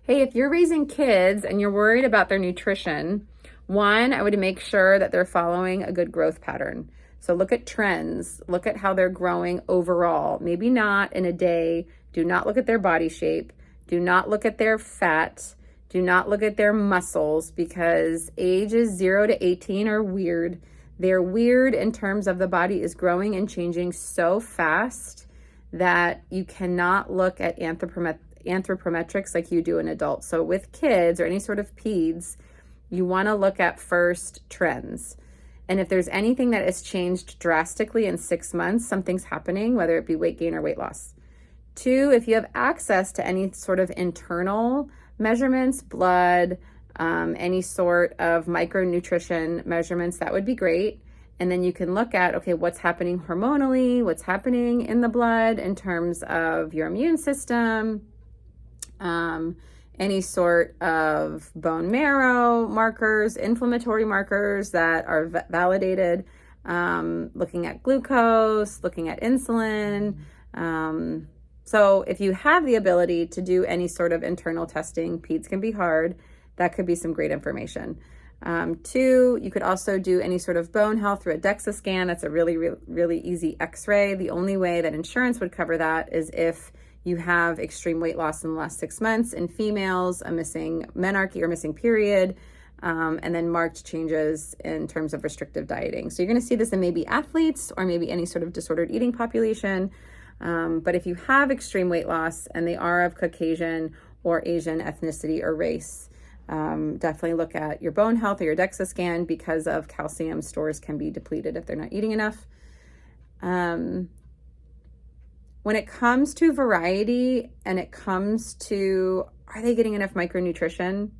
Hey, if you're raising kids and you're worried about their nutrition, one, I would make sure that they're following a good growth pattern. So look at trends, look at how they're growing overall. Maybe not in a day. Do not look at their body shape. Do not look at their fat. Do not look at their muscles because ages 0 to 18 are weird. They're weird in terms of the body is growing and changing so fast that you cannot look at anthropometrics like you do in adults. So with kids or any sort of peds, you want to look at first trends. And if there's anything that has changed drastically in 6 months, something's happening, whether it be weight gain or weight loss. Two, if you have access to any sort of internal measurements, blood, any sort of micronutrition measurements, that would be great. And then you can look at, okay, what's happening hormonally, what's happening in the blood in terms of your immune system, any sort of bone marrow markers, inflammatory markers that are validated, looking at glucose, looking at insulin. So if you have the ability to do any sort of internal testing, peds can be hard, that could be some great information. Two, you could also do any sort of bone health through a DEXA scan. That's a really easy x-ray. The only way that insurance would cover that is if you have extreme weight loss in the last 6 months in females, a missing menarche or missing period, and then marked changes in terms of restrictive dieting. So you're going to see this in maybe athletes or maybe any sort of disordered eating population. But if you have extreme weight loss and they are of Caucasian or Asian ethnicity or race, definitely look at your bone health or your DEXA scan because of calcium stores can be depleted if they're not eating enough. When it comes to variety and it comes to, are they getting enough micronutrition?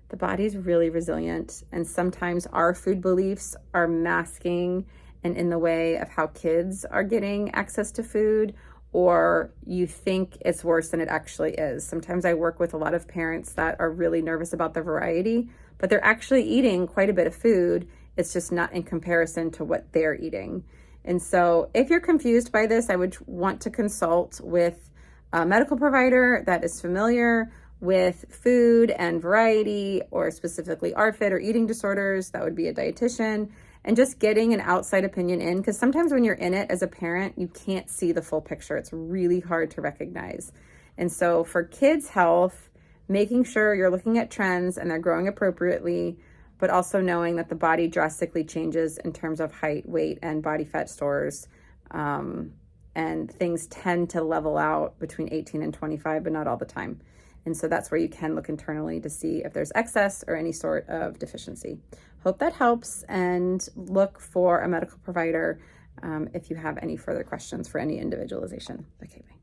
The body's really resilient. And sometimes our food beliefs are masking and in the way of how kids are getting access to food, or you think it's worse than it actually is. Sometimes I work with a lot of parents that are really nervous about the variety, but they're actually eating quite a bit of food. It's just not in comparison to what they're eating. And so if you're confused by this, I would want to consult with a medical provider that is familiar with food and variety, or specifically ARFID or eating disorders. That would be a dietitian, and just getting an outside opinion in, because sometimes when you're in it as a parent, you can't see the full picture. It's really hard to recognize. And so for kids' health, making sure you're looking at trends and they're growing appropriately, but also knowing that the body drastically changes in terms of height, weight, and body fat stores. And things tend to level out between 18 and 25, but not all the time. And so that's where you can look internally to see if there's excess or any sort of deficiency. Hope that helps, and look for a medical provider if you have any further questions for any individualization. Okay, bye.